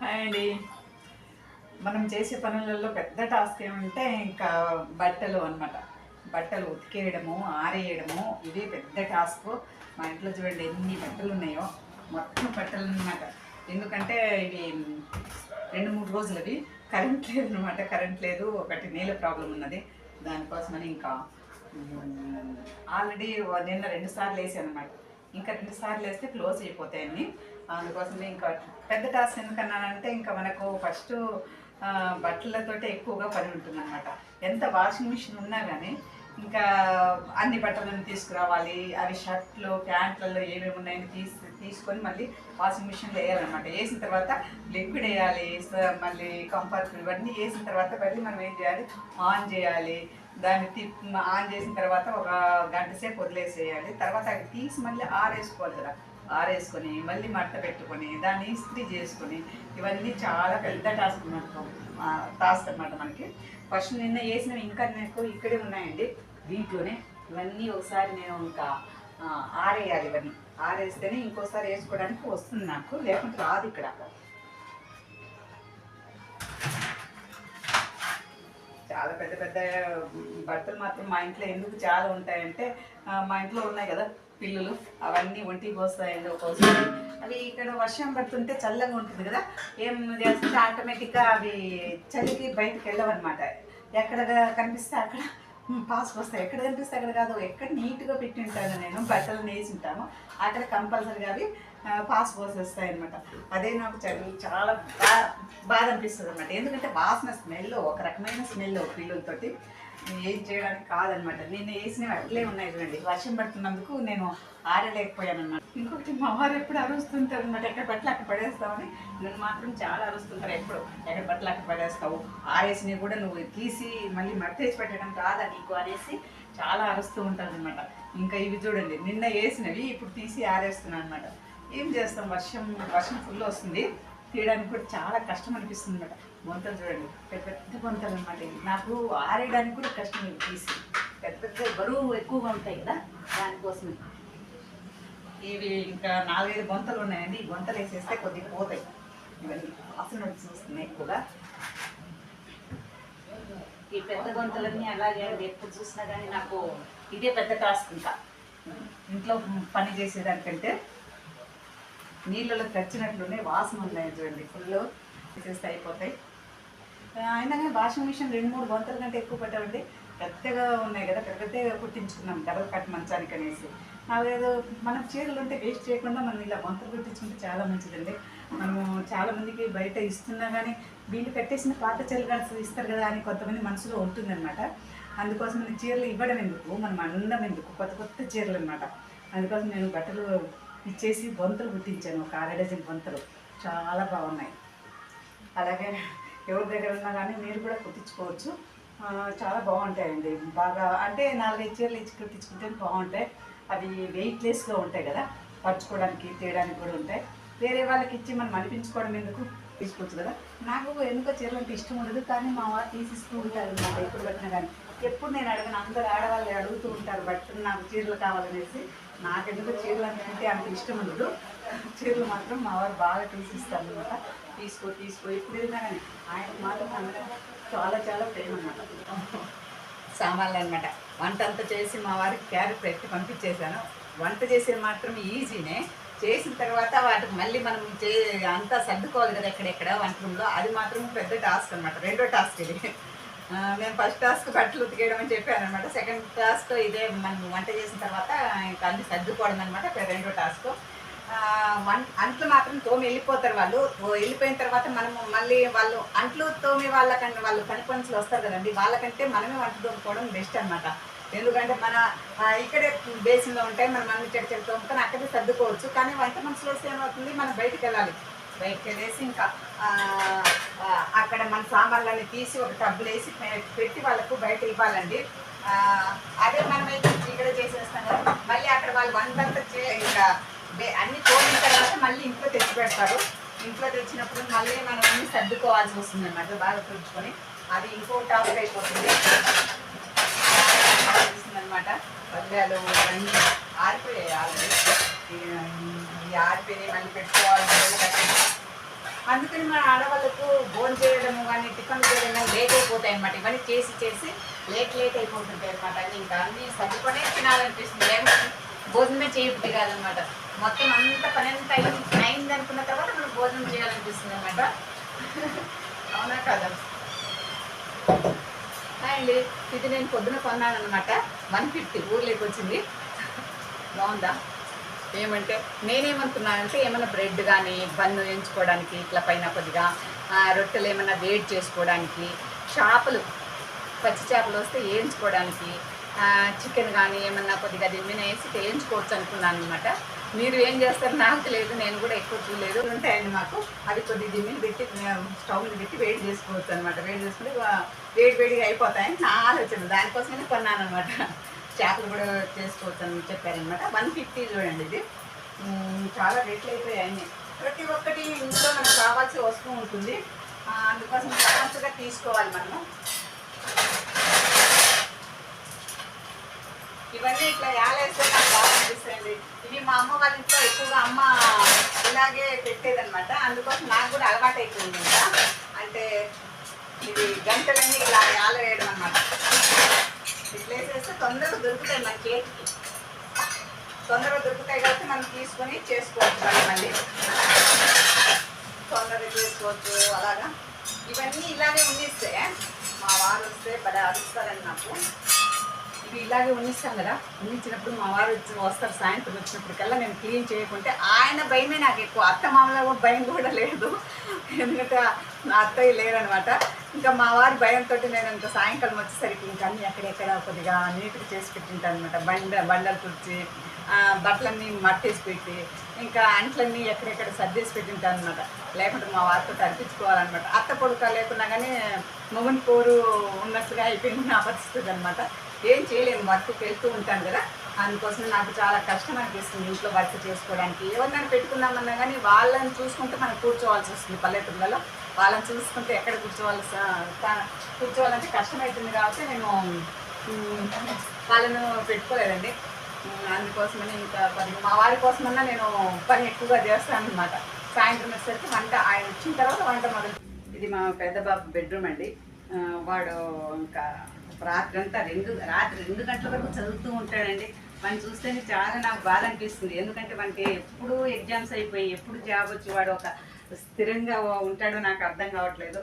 Hi అండి. మనం చేసే పనులలో పెద్ద టాస్క్ ఏమంటే ఇంకా బట్టలు అన్నమాట. బట్టలు ఉతికేయడము, ఆరేయడము ఇది పెద్ద టాస్క్. మా ఇంట్లో చూడండి ఎన్ని బట్టలు ఉన్నాయో, మొత్తం బట్టలు అన్నమాట. ఎందుకంటే ఇవి 2-3 రోజులు అవి కరెంట్ లేదు అనమాట. కరెంట్ లేదు, ఒకటి నీళ్ళ ప్రాబ్లం ఉన్నది. దానికోసమని ఇంకా ఆల్రెడీ నిన్న 2 సార్లు వేసాను అనమాట. ఇంకా 2 సార్లు వేస్తే క్లోజ్ అయిపోతాయన్నీ. అందుకోసమే ఇంకా పెద్ద టాస్క్ ఎందుకన్నానంటే ఇంకా మనకు ఫస్ట్ బట్టలతోటే ఎక్కువగా పని ఉంటుందన్నమాట. ఎంత వాషింగ్ మిషన్ ఉన్నా కానీ ఇంకా అన్ని బట్టలను తీసుకురావాలి. అవి షర్ట్లు ప్యాంట్లలో ఏమేమి ఉన్నాయని తీసుకొని మళ్ళీ వాషింగ్ మిషన్లో వేయాలన్నమాట. వేసిన తర్వాత లిక్విడ్ వేయాలి, మళ్ళీ కంఫర్ట్ ఇవన్నీ వేసిన తర్వాత మళ్ళీ మనం ఏం చేయాలి, ఆన్ చేయాలి. దాన్ని ఆన్ చేసిన తర్వాత ఒక గంట సేపు వదిలేసేయాలి. తర్వాత అవి తీసి మళ్ళీ ఆరేసుకోవాలి కదా. ఆరేసుకొని మళ్ళీ మట్ట పెట్టుకొని దాన్ని ఇస్త్రీ చేసుకొని ఇవన్నీ చాలా పెద్ద టాస్క్ అన్నమాట మనకి. ఫస్ట్ నిన్న వేసినవి ఇంకా నాకు ఇక్కడే ఉన్నాయండి దీంట్లోనే. ఇవన్నీ ఒకసారి నేను ఇంకా ఆరేయాలి. ఇవన్నీ ఆరేస్తేనే ఇంకోసారి వేసుకోవడానికి వస్తుంది నాకు, లేకుంటే రాదు ఇక్కడ. చాలా పెద్ద పెద్ద బట్టలు మాత్రం మా ఇంట్లో ఎందుకు చాలా ఉంటాయంటే మా ఇంట్లో ఉన్నాయి కదా పిల్లులు, అవన్నీ ఒంటికి పోస్తాయండి ఒక్కోసారి. అవి ఇక్కడ వర్షం పడుతుంటే చల్లగా ఉంటుంది కదా, ఏం చేస్తుంటే ఆటోమేటిక్గా అవి చలికి బయటకు వెళ్ళవన్నమాట. ఎక్కడ కనిపిస్తే అక్కడ పాస్కి వస్తాయి. ఎక్కడ కనిపిస్తే అక్కడ కాదు, ఎక్కడ నీట్గా పెట్టి ఉంటాను నేను బట్టలు వేసి ఉంటాను అక్కడ కంపల్సరీగా అవి పాస్ పోసేస్తాయి అనమాట. అదే నాకు చాలా బాధ అనిపిస్తుంది అనమాట. ఎందుకంటే వాసన స్మెల్, ఒక రకమైన స్మెల్ పిల్లలతోటి ఏం చేయడానికి కాదనమాట. నేను వేసినవి అట్లే ఉన్నాయి చూడండి. వర్షం పడుతున్నందుకు నేను ఆరలేకపోయాను అనమాట. ఇంకొకటి మా వారు ఎప్పుడు అరుస్తుంటారు అనమాట, ఎక్కడ బట్టలు అక్కడ పడేస్తామని. నన్ను మాత్రం చాలా అరుస్తుంటారు. ఎప్పుడు ఎక్కడ బట్టలు అక్కడ పడేస్తావు, ఆరేసినవి కూడా నువ్వు తీసి మళ్ళీ మర్తేసి పెట్టడం కాదా నీకు అనేసి చాలా అరుస్తూ ఉంటారు అనమాట. ఇంకా ఇవి చూడండి నిన్న వేసినవి ఇప్పుడు తీసి ఆరేస్తున్నాను అనమాట. ఏం చేస్తాం, వర్షం ఫుల్ వస్తుంది, తీయడానికి కూడా చాలా కష్టం అనిపిస్తుంది అనమాట. బొంతలు చూడండి పెద్ద పెద్ద బొంతలు అనమాట. నాకు ఆరేయడానికి కూడా కష్టం. ఇవి తీసి పెద్ద పెద్ద బరువు ఎక్కువగా ఉంటాయి కదా, దానికోసమే. ఇవి ఇంకా 4-5 బొంతలు ఉన్నాయండి. ఈ బొంతలు వేసేస్తే కొద్దిగా పోతాయి. ఇవన్నీ వాసన చూస్తున్నాయి ఎక్కువగా. ఈ పెద్ద బొంతలన్నీ అలాగే ఎప్పుడు చూసినా కానీ నాకు ఇదే పెద్ద టాస్క్. ఇంకా ఇంట్లో పని చేసేదానికంటే నీళ్ళలో తెచ్చినట్లునే వాసన ఉన్నాయి చూడండి, ఫుల్ వేసేస్తే అయిపోతాయి. అయినా కానీ వాషింగ్ మిషన్ 2-3 బొంతల కంటే ఎక్కువ పట్టామండి. పెద్దగా ఉన్నాయి కదా, పెద్దగా కుట్టించుకున్నాం డబల్ కట్ మంచానికి అనేసి. అదేదో మనం చీరలు ఉంటే వేస్ట్ చేయకుండా మనం ఇలా బొంతలు కుట్టించుకుంటే చాలా మంచిదండి. మనము చాలామందికి బయట ఇస్తున్నా కానీ వీళ్ళు కట్టేసిన పాత చీరలు ఇస్తారు కదా అని కొంతమంది మనసులో ఉంటుందన్నమాట. అందుకోసం నేను చీరలు ఇవ్వడం ఎందుకు, మనం అందం ఎందుకు, కొత్త కొత్త చీరలు అనమాట. అందుకోసం నేను బట్టలు ఇచ్చేసి బొంతలు కుట్టించాను, ఒక 6 డజన్ బొంతలు. చాలా బాగున్నాయి. అలాగే ఎవరి దగ్గర ఉన్నా కానీ మీరు కూడా కుట్టించుకోవచ్చు, చాలా బాగుంటాయండి. బాగా అంటే 4-5 చీరలు ఇచ్చి కుట్టించుకుంటే బాగుంటాయి. అవి వెయిట్లెస్గా ఉంటాయి కదా, పరుచుకోవడానికి తీయడానికి కూడా ఉంటాయి. వేరే వాళ్ళకి ఇచ్చి మనం అనిపించుకోవడం ఎందుకు, తీసుకోవచ్చు కదా. నాకు ఎందుకో చీరలు అంటే ఇష్టం ఉండదు, కానీ మా వారు తీసిస్తూ ఉంటారు అన్నమాట. ఎప్పుడు పట్టినా కానీ ఎప్పుడు నేను అడగను, అందరు ఆడవాళ్ళు అడుగుతూ ఉంటారు బట్టలు నాకు చీరలు కావాలనేసి. నాకెందుకు చీరలు అంటే అంత ఇష్టం ఉండదు. చీరలు మాత్రం మా వారు బాగా తీసిస్తారు అనమాట. తీసుకో ఎప్పుడు వెళ్ళినా కానీ ఆయనకు మాత్రం చాలా చాలా ప్రేమ అనమాట. సామాన్లు అనమాట. వంట అంతా చేసి మా వారికి క్యారెట్ పెట్టి పంపించేశాను. వంట చేసేది మాత్రం ఈజీనే, చేసిన తర్వాత వాటికి మళ్ళీ మనం అంతా సర్దుకోవాలి కదా ఎక్కడెక్కడ వంట రూమ్లో. అది మాత్రం పెద్ద టాస్క్ అనమాట. రెండో టాస్క్ ఇది. నేను ఫస్ట్ టాస్క్ బట్టలు ఉతికేయడం అని చెప్పాను అనమాట. సెకండ్ టాస్క్ ఇదే, మనం వంట చేసిన తర్వాత ఇంకా అన్ని సర్దుకోవడం అనమాట రెండో టాస్క్. అంట్లు మాత్రం తోమి వెళ్ళిపోతారు వాళ్ళు. వెళ్ళిపోయిన తర్వాత మనము మళ్ళీ వాళ్ళు అంట్లు తోమి వాళ్ళకంటే వాళ్ళు పని పనులు వస్తారు కదండి, వాళ్ళకంటే మనమే వంట తోముకోవడం బెస్ట్ అనమాట. ఎందుకంటే మన ఇక్కడే బేసిన్లో ఉంటాయి, మనం అన్ని చెడు తోముకొని అక్కడే సర్దుకోవచ్చు. కానీ వంట మనుషులు వస్తే ఏమవుతుంది, మనం బయటికి వెళ్ళాలి. బయటకు వెళ్ళేసి ఇంకా అక్కడ మన సామాన్లన్నీ తీసి ఒక టబ్బులు వేసి పెట్టి వాళ్ళకు బయట ఇవ్వాలండి. అదే మనమైతే ఇక్కడ చేసేస్తాం కదా, మళ్ళీ అక్కడ వాళ్ళు వంటంతా ఇంకా అన్ని తోమిన తర్వాత మళ్ళీ ఇంట్లో తెచ్చి పెడతారు. ఇంట్లో తెచ్చినప్పుడు మళ్ళీ మనం అన్ని సర్దుకోవాల్సి వస్తుంది అన్నమాట, బాగా తుడుచుకొని. అది ఇంకో టాస్క్ అయిపోతుంది అనమాట. పల్లెలు అన్నీ ఆరిపోయాయి ఆల్రెడీ. ఈ ఆరిపోయి మళ్ళీ పెట్టుకోవాలి. అందుకని మన ఆడవాళ్ళకు భోజనం చేయడము కానీ టిఫిన్ చేయడం కానీ లేట్ అయిపోతాయి అనమాట. ఇవన్నీ చేసి చేసి లేట్ అయిపోతుంటాయి అనమాట. ఇంకా అన్నీ సర్దుకొనే తినాలనిపిస్తుంది, లేకపోతే భోజనమే చేయబుద్ధి కాదనమాట. మొత్తం అంత పని అంతా అయింది అనుకున్న తర్వాత మనం భోజనం చేయాలనిపిస్తుంది అనమాట. అవునా కదా అండి. ఇది నేను పొద్దున కొన్నాను అనమాట. 150 ఊర్లోకి వచ్చింది. బాగుందా? ఏమంటే నేనేమనుకున్నానంటే ఏమైనా బ్రెడ్ కానీ బన్ను వేయించుకోవడానికి ఇట్లా పైన కొద్దిగా రొట్టెలు ఏమైనా వేడి చేసుకోవడానికి, చేపలు పచ్చి చేపలు వస్తే వేయించుకోవడానికి, చికెన్ కానీ ఏమన్నా కొద్దిగా దిమ్మిన వేసి వేయించుకోవచ్చు అనుకున్నాను అనమాట. మీరు ఏం చేస్తారు నాకు తెలియదు, నేను కూడా ఎక్కువ చూడలేదు. ఉంటాయండి మాకు, అవి కొద్దిగా దిమ్మిని పెట్టి స్టవ్ పెట్టి వేడి చేసుకోవచ్చు అనమాట. వేడి చేసుకుంటే వేడిగా అయిపోతాయని నా ఆలోచన. దానికోసమే కొన్నాను అనమాట. చేపలు కూడా చేసుకోవచ్చు అని చెప్పారనమాట. 150 చూడండి. ఇది చాలా రేట్లు అయిపోయాయి. ప్రతి ఒక్కటి ఇంట్లో మనకు కావాల్సి వస్తూ ఉంటుంది, అందుకోసం ఫాస్ట్గా తీసుకోవాలి మనము. ఇవన్నీ ఇట్లా యాలేస్తే నాకు బాగా అనిపిస్తుంది. ఇవి మా అమ్మ వాళ్ళ ఇంట్లో ఎక్కువగా అమ్మ ఇలాగే పెట్టేదనమాట. అందుకోసం నాకు కూడా అలవాటు అయిపోయింది. ఇంకా అంటే ఇది గంటలన్నీ ఇలా యాల వేయడం అనమాట. ఇట్లా వేసేస్తే తొందరగా దొరుకుతాయి, మన చేతికి తొందరగా దొరుకుతాయి కాబట్టి మనం తీసుకొని చేసుకోవచ్చు. మళ్ళీ తొందరగా చేసుకోవచ్చు అలాగా. ఇవన్నీ ఇలాగే ఉన్నిస్తే మా వారు వస్తే బడా అరుస్తారని నాకు. ఇవి ఇలాగే ఉన్నిస్తాం కదా, ఉన్నించినప్పుడు మా వారు వస్తారు సాయంత్రం వచ్చినప్పటికల్లా నేను క్లీన్ చేయకుంటే ఆయన భయమే నాకు ఎక్కువ. అత్త మామూలుగా కూడా భయం కూడా లేదు, ఎందుకంటే నా అత్తయ్య లేరనమాట. ఇంకా మా వారి భయంతో నేను ఇంకా సాయంకాలం వచ్చేసరికి ఇంకా అన్నీ ఎక్కడెక్కడ కొద్దిగా నీట్గా చేసి పెట్టింటాను అనమాట. బండలు తుడిచి బట్టలన్నీ మట్టేసి పెట్టి ఇంకా అంట్లన్నీ ఎక్కడెక్కడ సర్దేసి పెట్టింటాను అనమాట. లేకుంటే మా వారితో తరిపించుకోవాలన్నమాట. అత్త పొడుక లేకున్నా కానీ మొగుని పోరు ఉన్నట్లుగా అయిపోయింది నా పరిస్థితి అనమాట. ఏం చేయలేము, వర్క్కి వెళ్తూ ఉంటాను కదా, అందుకోసం నాకు చాలా కష్టం అనిపిస్తుంది ఇంట్లో వర్క్ చేసుకోవడానికి. ఎవరినైనా పెట్టుకుందామన్నా కానీ వాళ్ళని చూసుకుంటే మనం కూర్చోవాల్సి వస్తుంది. పల్లెటూళ్ళలో వాళ్ళని చూసుకుంటే ఎక్కడ కూర్చోవాలంటే కష్టమవుతుంది కాబట్టి నేను వాళ్ళను పెట్టుకోలేదండి. అందుకోసమని ఇంకా మా వారి కోసమన్నా నేను పని ఎక్కువగా చేస్తాను అనమాట. సాయంత్రం వచ్చేసరికి వంట ఆయన వచ్చిన తర్వాత వంట మొదలు. ఇది మా పెద్ద బాబు బెడ్రూమ్ అండి. వాడు ఇంకా రాత్రి 2 గంటల వరకు చదువుతూ ఉంటాడండి. వాడిని చూస్తేనే చాలా నాకు బాధ అనిపిస్తుంది. ఎందుకంటే మనకి ఎప్పుడు ఎగ్జామ్స్ అయిపోయి ఎప్పుడు జాబ్ వచ్చి వాడు ఒక స్థిరంగా ఉంటాడో నాకు అర్థం కావట్లేదు.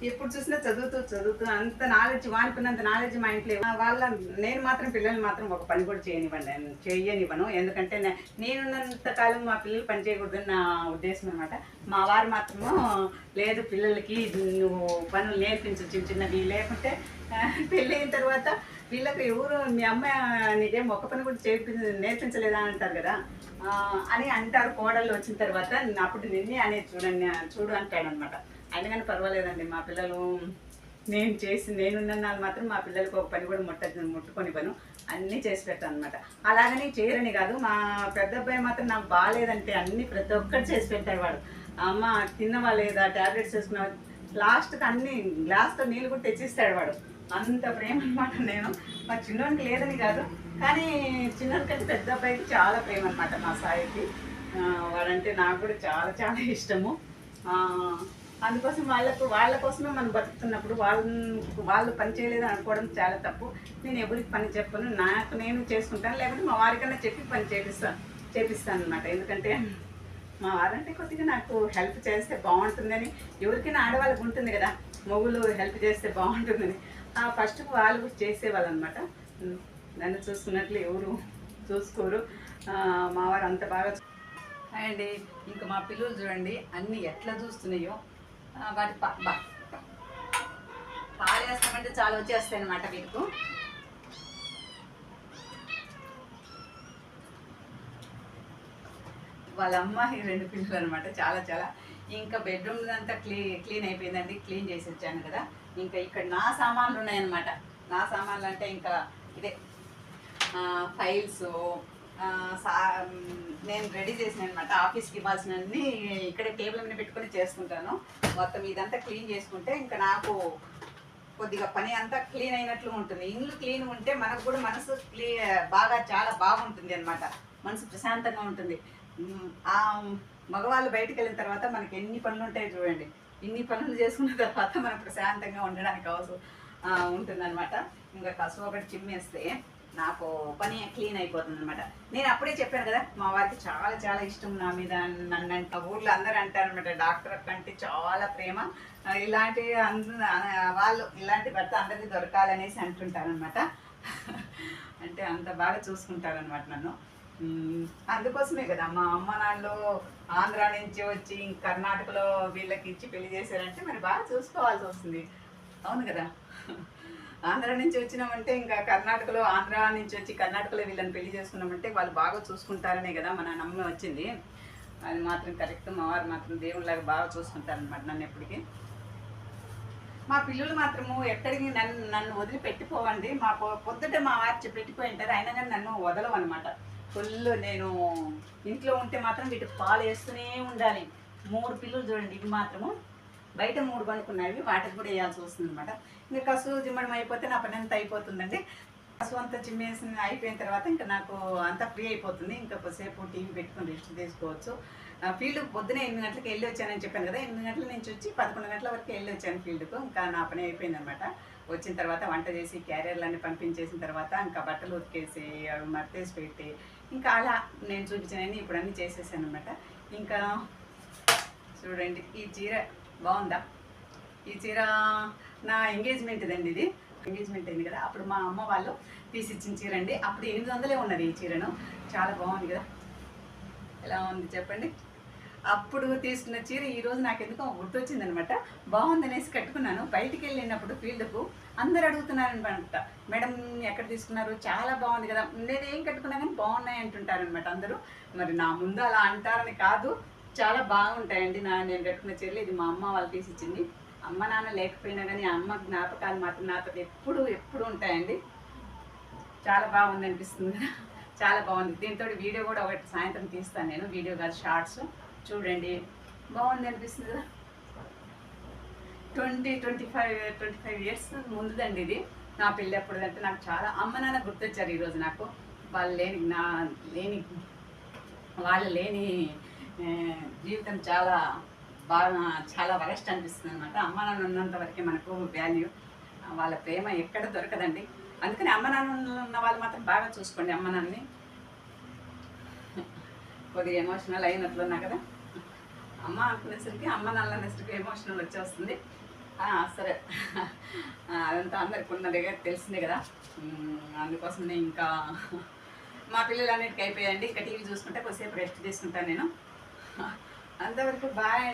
ఎప్పుడు చూసినా చదువుతూ అంత నాలెడ్జ్, వానుకున్నంత నాలెడ్జ్ మా ఇంట్లో నేను మాత్రం పిల్లల్ని మాత్రం ఒక పని కూడా చేయనివ్వను. ఎందుకంటే నేనున్నంత కాలం మా పిల్లలు పని చేయకూడదని నా ఉద్దేశం అనమాట. మా వారు మాత్రము లేదు, పిల్లలకి నువ్వు పనులు నేర్పించు చిన్నవి, లేకుంటే పెళ్ళి అయిన తర్వాత వీళ్ళకి ఎవరు మీ అమ్మ నీకేం ఒక్క పని కూడా నేర్పించలేదా అని అంటారు కదా అని అంటారు. కోడళ్ళు వచ్చిన తర్వాత అప్పుడు నిన్నే అనేది చూడు అంటాడు అనమాట. అయినా కానీ పర్వాలేదండి, మా పిల్లలు నేనున్నాను మాత్రం మా పిల్లలకి ఒక పని కూడా ముట్టుకొని పను అన్నీ చేసి పెట్టాను అనమాట. అలాగని చేయరని కాదు, మా పెద్ద అబ్బాయి మాత్రం నాకు బాగాలేదంటే అన్నీ ప్రతి ఒక్కటి చేసి పెట్టాడు వాడు. అమ్మ తిన్నవా లేదా, ట్యాబ్లెట్స్ వేసుకున్నావా, లాస్ట్కి అన్ని గ్లాస్తో నీళ్ళు కూడా తెచ్చిస్తాడు వాడు. అంత ప్రేమ అనమాట. నేను మా చిన్నోడికి లేదని కాదు, కానీ చిన్నోడి కంటే పెద్ద అబ్బాయికి చాలా ప్రేమ అనమాట మా సాయికి. వాడంటే నాకు కూడా చాలా చాలా ఇష్టము. అందుకోసం వాళ్ళ కోసమే మనం బతుకుతున్నప్పుడు వాళ్ళు పని చేయలేదని అనుకోవడం చాలా తప్పు. నేను ఎవరికి పని చెప్పను, నేను చేసుకుంటాను, లేకపోతే మా వారికన్నా చెప్పి పని చేపిస్తాను అనమాట. ఎందుకంటే మా వారంటే కొద్దిగా నాకు హెల్ప్ చేస్తే బాగుంటుందని, ఎవరికైనా ఆడవాళ్ళకి ఉంటుంది కదా మొగులు హెల్ప్ చేస్తే బాగుంటుందని. ఫస్ట్ వాళ్ళు చేసేవాళ్ళు అనమాట. నన్ను చూసుకున్నట్లు ఎవరు చూసుకోరు. మా వారు అంత బాగా అండి. ఇంకా మా పిల్లలు చూడండి అన్నీ ఎట్లా చూస్తున్నాయో, వాటి పాలేస్తామంటే చాలా వచ్చేస్తాయి అనమాట వీటికి. వాళ్ళ అమ్మాయి 2 పిల్లలు అనమాట. చాలా చాలా ఇంకా బెడ్రూమ్ అంతా క్లీన్ అయిపోయిందండి. క్లీన్ చేసి వచ్చాను కదా. ఇంకా ఇక్కడ నా సామాన్లు ఉన్నాయన్నమాట. నా సామాన్లు అంటే ఇంకా ఇదే ఫైల్స్ నేను రెడీ చేసిన అనమాట. ఆఫీస్కి ఇవ్వాల్సినవన్నీ ఇక్కడే టేబుల్ మీద పెట్టుకొని చేసుకుంటాను. మొత్తం ఇదంతా క్లీన్ చేసుకుంటే ఇంకా నాకు కొద్దిగా పని అంతా క్లీన్ అయినట్లు ఉంటుంది. ఇల్లు క్లీన్ ఉంటే మనకు కూడా మనసు బాగా చాలా బాగుంటుంది అనమాట. మనసు ప్రశాంతంగా ఉంటుంది. మగవాళ్ళు బయటికి వెళ్ళిన తర్వాత మనకి ఎన్ని పనులు ఉంటాయి చూడండి. ఇన్ని పనులు చేసుకున్న తర్వాత మనం ప్రశాంతంగా ఉండడానికి ఉంటుందన్నమాట. ఇంకా కసువు ఒకటి చిమ్మేస్తే నాకు పని క్లీన్ అయిపోతుంది అనమాట. నేను అప్పుడే చెప్పాను కదా, మా వారికి చాలా చాలా ఇష్టం నా మీద. నన్ను ఊర్లో అందరూ అంటారనమాట, డాక్టర్ కంటే చాలా ప్రేమ, ఇలాంటి వాళ్ళు ఇలాంటి భర్త అందరికీ దొరకాలనేసి అంటుంటారనమాట. అంటే అంత బాగా చూసుకుంటారనమాట నన్ను. అందుకోసమే కదా మా అమ్మ నాన్నలు ఆంధ్ర నుంచి వచ్చి కర్ణాటకలో వీళ్ళకి ఇచ్చి పెళ్లి చేశారంటే మరి బాగా చూసుకోవాల్సి వస్తుంది. అవును కదా. ఆంధ్ర నుంచి వచ్చినామంటే ఇంకా కర్ణాటకలో, ఆంధ్ర నుంచి వచ్చి కర్ణాటకలో వీళ్ళని పెళ్లి చేసుకున్నామంటే వాళ్ళు బాగా చూసుకుంటారనే కదా మన నమ్మ వచ్చింది. అది మాత్రం కరెక్ట్. మా వారు మాత్రం దేవుళ్ళలాగా బాగా చూసుకుంటారనమాట నన్ను ఎప్పటికీ. మా పిల్లలు మాత్రము ఎక్కడికి నన్ను వదిలి పెట్టిపోవండి. మా పొద్దుట మా వారు పెట్టిపోయి ఉంటారు, అయినా కానీ నన్ను వదలవన్నమాట. ఫుల్ నేను ఇంట్లో ఉంటే మాత్రం వీటికి పాలు వేస్తూనే ఉండాలి. 3 పిల్లలు చూడండి, ఇవి మాత్రము బయట 3 కొనుక్కున్నాయి, వాటికి కూడా వేయాల్సి వస్తుంది అనమాట. ఇంకా కసువు చిమ్మడం అయిపోతే నా పని అంతా అయిపోతుందండి. కసువు అంతా చిమ్మేసి అయిపోయిన తర్వాత ఇంకా నాకు అంతా ఫ్రీ అయిపోతుంది. ఇంకా కొద్దిసేపు టీవీ పెట్టుకుని రెస్ట్ తీసుకోవచ్చు. ఫీల్డ్కి పొద్దున 8 గంటలకు వెళ్ళి వచ్చానని చెప్పాను కదా. 8 గంటల నుంచి వచ్చి 11 గంటల వరకు వెళ్ళి వచ్చాను ఫీల్డ్కు. ఇంకా నా పని అయిపోయింది అనమాట. వచ్చిన తర్వాత వంట చేసి క్యారియర్లన్నీ పంపించేసిన తర్వాత ఇంకా బట్టలు ఉతికేసి అవి మర్తేసి పెట్టి ఇంకా అలా నేను చూపించానని ఇప్పుడు అన్నీ చేసేసాను అనమాట. ఇంకా చూడండి, ఈ చీర బాగుందా? ఈ చీర నా ఎంగేజ్మెంట్ దండి. ఇది ఎంగేజ్మెంట్ అయింది కదా, అప్పుడు మా అమ్మ వాళ్ళు తీసిచ్చిన చీర అండి. అప్పుడు 800 ఉన్నది ఈ చీరను. చాలా బాగుంది కదా, ఎలా ఉంది చెప్పండి. అప్పుడు తీసుకున్న చీర ఈరోజు నాకు ఎందుకో గుర్తొచ్చిందనమాట. బాగుందనేసి కట్టుకున్నాను. బయటికి వెళ్ళినప్పుడు ఫీల్డ్కు అందరు అడుగుతున్నారనమాట, మేడం ఎక్కడ తీసుకున్నారు, చాలా బాగుంది కదా. నేనేం కట్టుకున్నా కానీ బాగున్నాయి అంటుంటారనమాట అందరూ. మరి నా ముందు అలా అంటారని కాదు, చాలా బాగుంటాయండి నేను కట్టుకున్న చీరలు. ఇది మా అమ్మ వాళ్ళు తీసిచ్చింది. అమ్మ నాన్న లేకపోయినా కానీ అమ్మ జ్ఞాపకాలు మాత్రం నాతో ఎప్పుడు ఉంటాయండి. చాలా బాగుంది అనిపిస్తుంది కదా, చాలా బాగుంది. దీంతో వీడియో కూడా ఒకటి సాయంత్రం తీస్తాను నేను, వీడియో కాదు షార్ట్స్. చూడండి, బాగుంది అనిపిస్తుంది కదా. 25 ఇయర్స్ ముందుదండి ఇది. నా పెళ్ళి అప్పుడుదంటే నాకు చాలా అమ్మ నాన్న గుర్తొచ్చారు ఈరోజు నాకు. వాళ్ళు లేని జీవితం చాలా బాగా, చాలా వరస్ట్ అనిపిస్తుంది అనమాట. అమ్మ నాన్న ఉన్నంత వరకే మనకు వాల్యూ. వాళ్ళ ప్రేమ ఎక్కడ దొరకదండి. అందుకని అమ్మ నాన్న ఉన్న వాళ్ళు మాత్రం బాగా చూసుకోండి అమ్మ నాన్నని. కొద్దిగా ఎమోషనల్ అయినట్లున్నా కదా, అమ్మ అనుకునేసరికి అమ్మ నాన్న అనేసరికి ఎమోషనల్ వచ్చేస్తుంది. సరే, అదంతా అందరికి ఉన్న దగ్గర తెలిసిందే కదా. అందుకోసమే ఇంకా మా పిల్లలు అన్నిటికీ అయిపోయాయండి. ఇంకా టీవీ చూసుకుంటే కొద్దిసేపు రెస్ట్ తీసుకుంటాను నేను. అంతవరకు బాయ్.